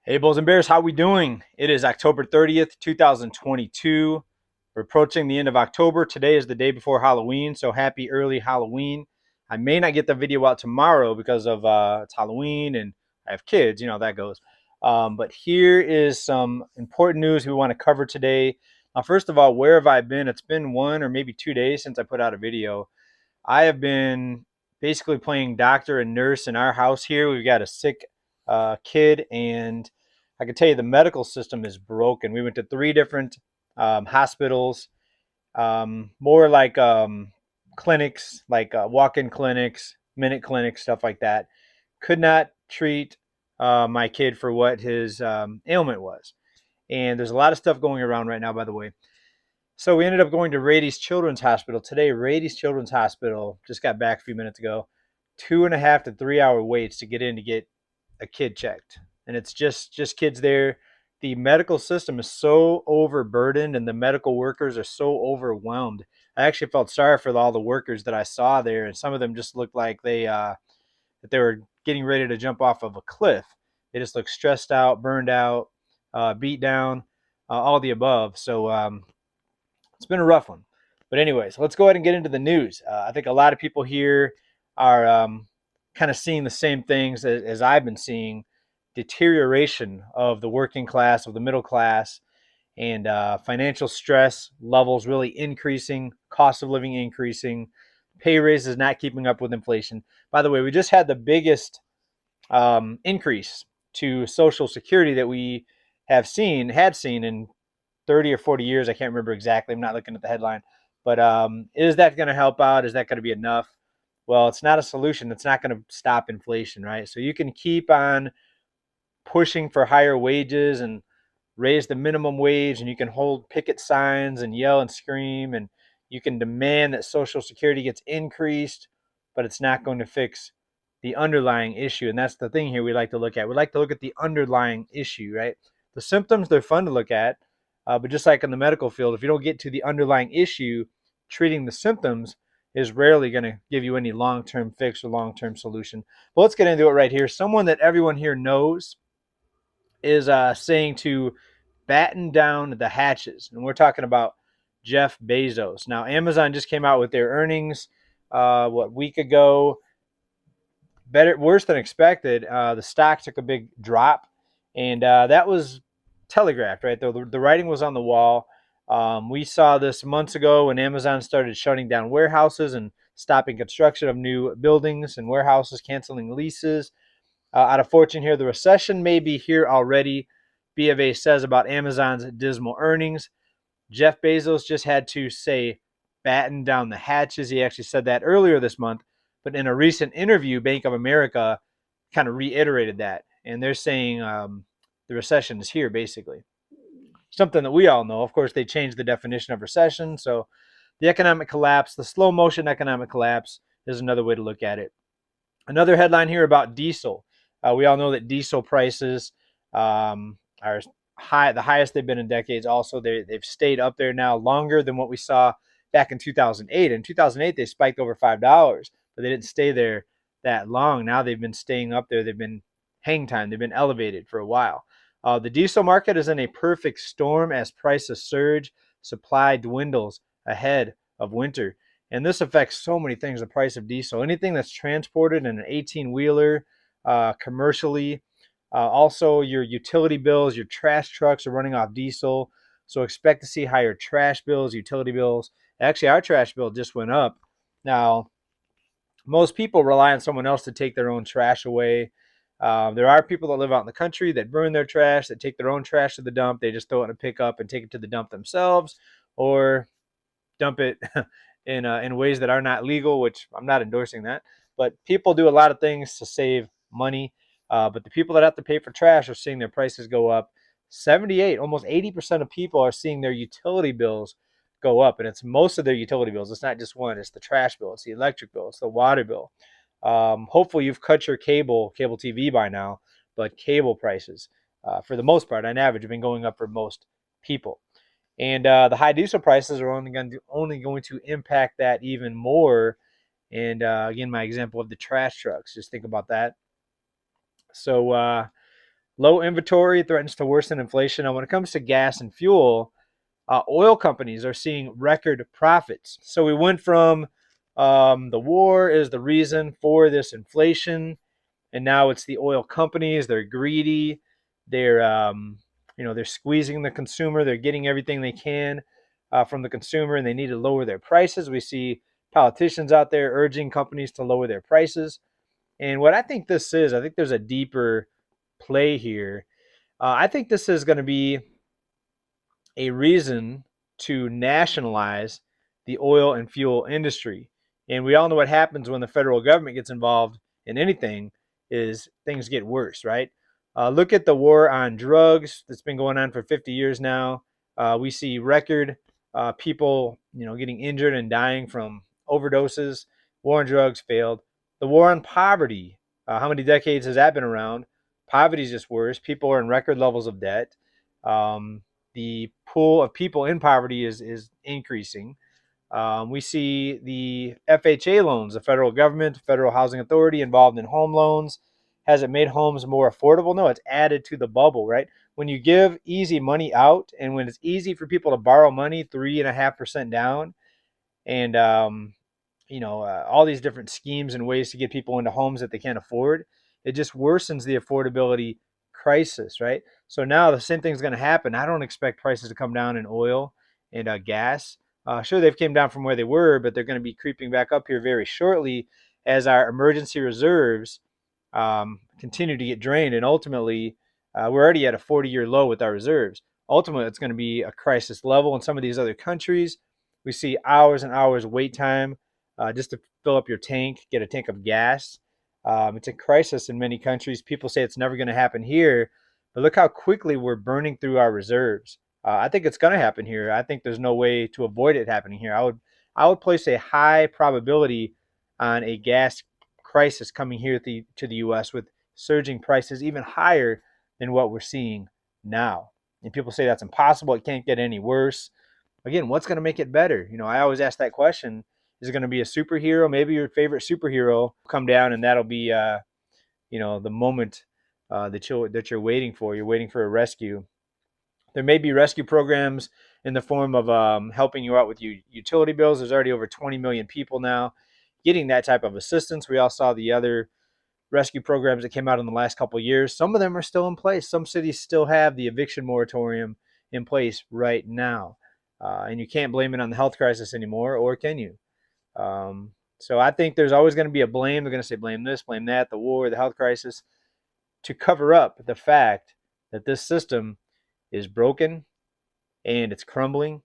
Hey, Bulls and Bears, how we doing? It is October 30th, 2022. We're approaching the end of October. Today is the day before Halloween, so happy early Halloween. I may not get the video out tomorrow because of it's Halloween and I have kids, you know how that goes. But here is some important news we want to cover today. First of all, where have I been? It's been 1 or maybe 2 days since I put out a video. I have been basically playing doctor and nurse in our house here. We've got a sick kid, and I can tell you the medical system is broken. We went to three different hospitals, more like clinics, like walk-in clinics, minute clinics, stuff like that. Could not treat my kid for what his ailment was. And there's a lot of stuff going around right now, by the way. So we ended up going to Rady's Children's Hospital today. Rady's Children's Hospital just got back a few minutes ago. 2.5 to 3 hour waits to get in to get a kid checked, and it's just kids there. The medical system is so overburdened, and the medical workers are so overwhelmed. I actually felt sorry for all the workers that I saw there, and some of them just looked like they were getting ready to jump off of a cliff. They just looked stressed out, burned out, beat down, all the above. So it's been a rough one. But anyways, let's go ahead and get into the news. I think a lot of people here are kind of seeing the same things as I've been seeing: deterioration of the working class, of the middle class, and financial stress levels really increasing, cost of living increasing, pay raises not keeping up with inflation. By the way, we just had the biggest increase to Social Security that we had seen in 30 or 40 years. I can't remember exactly. I'm not looking at the headline. But is that going to help out? Is that going to be enough? Well, it's not a solution. It's not going to stop inflation, right? So you can keep on pushing for higher wages and raise the minimum wage, and you can hold picket signs and yell and scream, and you can demand that Social Security gets increased, but it's not going to fix the underlying issue. And that's the thing here we like to look at. We like to look at the underlying issue, right? The symptoms, they're fun to look at, but just like in the medical field, if you don't get to the underlying issue, treating the symptoms is rarely going to give you any long-term fix or long-term solution. But let's get into it right here. Someone that everyone here knows is saying to batten down the hatches, and we're talking about Jeff Bezos. Now, Amazon just came out with their earnings week ago. Better, worse than expected. The stock took a big drop, and that was telegraphed, right? The writing was on the wall. We saw this months ago when Amazon started shutting down warehouses and stopping construction of new buildings and warehouses, canceling leases. Out of Fortune here, the recession may be here already. B of A says about Amazon's dismal earnings. Jeff Bezos just had to say, batten down the hatches. He actually said that earlier this month, but in a recent interview, Bank of America kind of reiterated that. And they're saying the recession is here, basically. Something that we all know. Of course, they changed the definition of recession. So the economic collapse, the slow motion economic collapse, is another way to look at it. Another headline here about diesel. We all know that diesel prices are high, the highest they've been in decades. Also, they've stayed up there now longer than what we saw back in 2008. In 2008, they spiked over $5, but they didn't stay there that long. Now they've been staying up there. They've been hang time. They've been elevated for a while. The diesel market is in a perfect storm as prices surge, supply dwindles ahead of winter. And this affects so many things: the price of diesel, anything that's transported in an 18-wheeler, commercially. Also, your utility bills, your trash trucks are running off diesel. So expect to see higher trash bills, utility bills. Actually, our trash bill just went up. Now, most people rely on someone else to take their own trash away. There are people that live out in the country that burn their trash, that take their own trash to the dump. They just throw it in a pickup and take it to the dump themselves, or dump it in ways that are not legal, which I'm not endorsing that. But people do a lot of things to save money. But the people that have to pay for trash are seeing their prices go up. 78, almost 80% of people are seeing their utility bills go up, and it's most of their utility bills. It's not just one. It's the trash bill, it's the electric bill, it's the water bill. Hopefully, you've cut your cable TV by now, but cable prices, for the most part, on average, have been going up for most people. And the high diesel prices are only going to impact that even more. And again, my example of the trash trucks, just think about that. So Low inventory threatens to worsen inflation. Now, when it comes to gas and fuel, oil companies are seeing record profits. So we went from the war is the reason for this inflation, and now it's the oil companies. They're greedy. They're squeezing the consumer. They're getting everything they can from the consumer, and they need to lower their prices. We see politicians out there urging companies to lower their prices. And what I think this is, I think there's a deeper play here. I think this is going to be a reason to nationalize the oil and fuel industry. And we all know what happens when the federal government gets involved in anything is things get worse, right? Look at the war on drugs that's been going on for 50 years now. We see record people, getting injured and dying from overdoses. War on drugs failed. The war on poverty. How many decades has that been around? Poverty is just worse. People are in record levels of debt. The pool of people in poverty is increasing. We see the FHA loans, the federal government, federal housing authority involved in home loans. Has it made homes more affordable? No, it's added to the bubble, right? When you give easy money out and when it's easy for people to borrow money, 3.5% down, and all these different schemes and ways to get people into homes that they can't afford, it just worsens the affordability crisis, right? So now the same thing's going to happen. I don't expect prices to come down in oil and gas. Sure, they've came down from where they were, but they're going to be creeping back up here very shortly as our emergency reserves continue to get drained. And ultimately, we're already at a 40-year low with our reserves. Ultimately, it's going to be a crisis level in some of these other countries. We see hours and hours wait time just to fill up your tank, get a tank of gas. It's a crisis in many countries. People say it's never going to happen here, but look how quickly we're burning through our reserves. I think it's going to happen here. I think there's no way to avoid it happening here. I would place a high probability on a gas crisis coming here to the U.S. with surging prices even higher than what we're seeing now. And people say that's impossible. It can't get any worse. Again, what's going to make it better? I always ask that question. Is it going to be a superhero? Maybe your favorite superhero will come down, and that'll be, the moment that you're waiting for. You're waiting for a rescue. There may be rescue programs in the form of helping you out with utility bills. There's already over 20 million people now getting that type of assistance. We all saw the other rescue programs that came out in the last couple of years. Some of them are still in place. Some cities still have the eviction moratorium in place right now. And you can't blame it on the health crisis anymore, or can you? So I think there's always going to be a blame. They're going to say blame this, blame that, the war, the health crisis, to cover up the fact that this system is broken and it's crumbling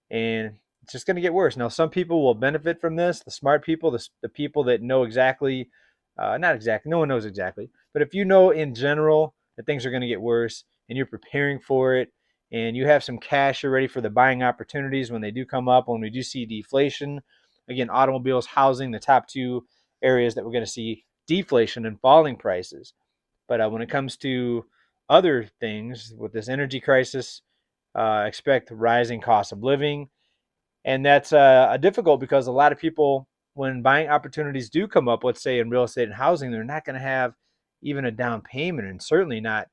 and it's just going to get worse. Now, some people will benefit from this, the smart people, the people that know exactly, not exactly, no one knows exactly, but if you know in general that things are going to get worse and you're preparing for it and you have some cash, you're ready for the buying opportunities when they do come up, when we do see deflation. Again, automobiles, housing, the top two areas that we're going to see deflation and falling prices. But when it comes to other things with this energy crisis, expect rising cost of living. And that's difficult because a lot of people, when buying opportunities do come up, let's say in real estate and housing, they're not going to have even a down payment and certainly not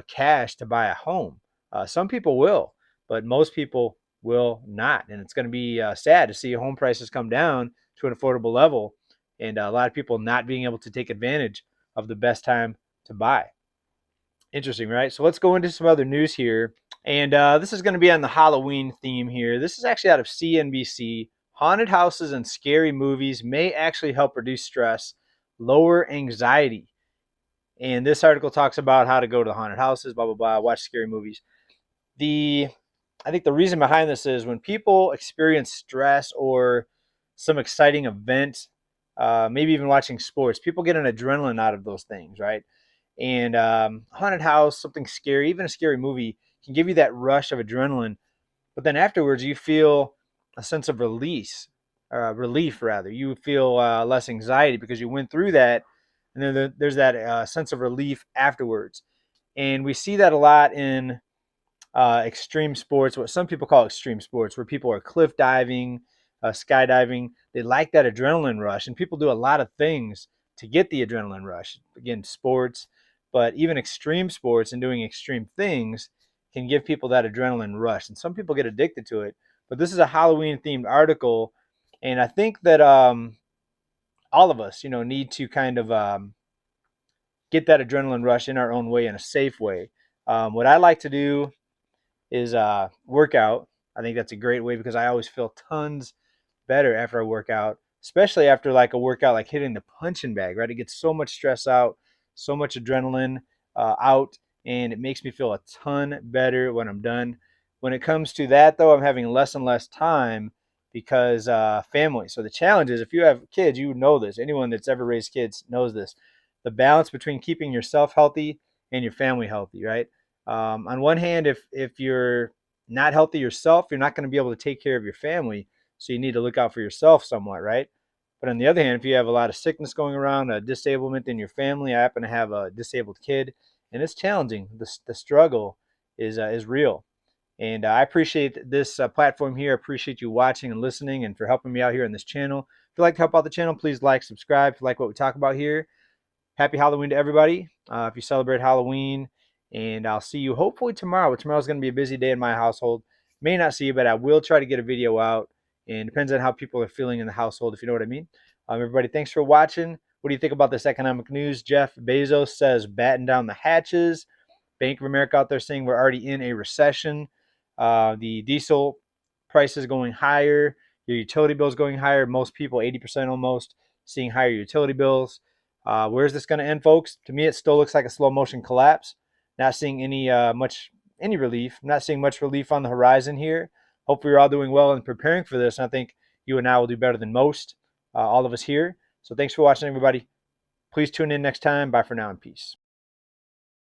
cash to buy a home. Some people will, but most people will not. And it's going to be sad to see home prices come down to an affordable level and a lot of people not being able to take advantage of the best time to buy. Interesting, right? So let's go into some other news here. And this is going to be on the Halloween theme here. This is actually out of CNBC. Haunted houses and scary movies may actually help reduce stress, lower anxiety. And this article talks about how to go to haunted houses, blah, blah, blah, watch scary movies. I think the reason behind this is when people experience stress or some exciting event, maybe even watching sports, people get an adrenaline out of those things, right? And haunted house, something scary, even a scary movie can give you that rush of adrenaline. But then afterwards, you feel a sense of relief rather. You feel less anxiety because you went through that. And then there's that sense of relief afterwards. And we see that a lot in extreme sports, what some people call extreme sports, where people are cliff diving, skydiving. They like that adrenaline rush. And people do a lot of things to get the adrenaline rush. Again, sports. but even extreme sports and doing extreme things can give people that adrenaline rush. And some people get addicted to it. But this is a Halloween themed article. And I think that all of us, need to kind of get that adrenaline rush in our own way, in a safe way. What I like to do is work out. I think that's a great way because I always feel tons better after I work out, especially after like a workout, like hitting the punching bag, right? It gets so much stress out, so much adrenaline out, and it makes me feel a ton better when I'm done. When it comes to that, though, I'm having less and less time because family. So the challenge is, if you have kids, you know this. Anyone that's ever raised kids knows this. The balance between keeping yourself healthy and your family healthy, right? On one hand, if you're not healthy yourself, you're not going to be able to take care of your family. So you need to look out for yourself somewhat, right? But on the other hand, if you have a lot of sickness going around, a disablement in your family, I happen to have a disabled kid, and it's challenging. The struggle is real. And I appreciate this platform here. I appreciate you watching and listening and for helping me out here on this channel. If you'd like to help out the channel, please like, subscribe. If you like what we talk about here, happy Halloween to everybody. If you celebrate Halloween, and I'll see you hopefully tomorrow. Tomorrow's going to be a busy day in my household. May not see you, but I will try to get a video out. And it depends on how people are feeling in the household, if you know what I mean. Everybody, thanks for watching. What do you think about this economic news? Jeff Bezos says batten down the hatches. Bank of America out there saying we're already in a recession. The diesel prices going higher. Your utility bills going higher. Most people, 80% almost, seeing higher utility bills. Where's this going to end, folks? To me, it still looks like a slow motion collapse. Not seeing any relief. I'm not seeing much relief on the horizon here. Hopefully, you're all doing well and preparing for this. And I think you and I will do better than most, all of us here. So thanks for watching, everybody. Please tune in next time. Bye for now and peace.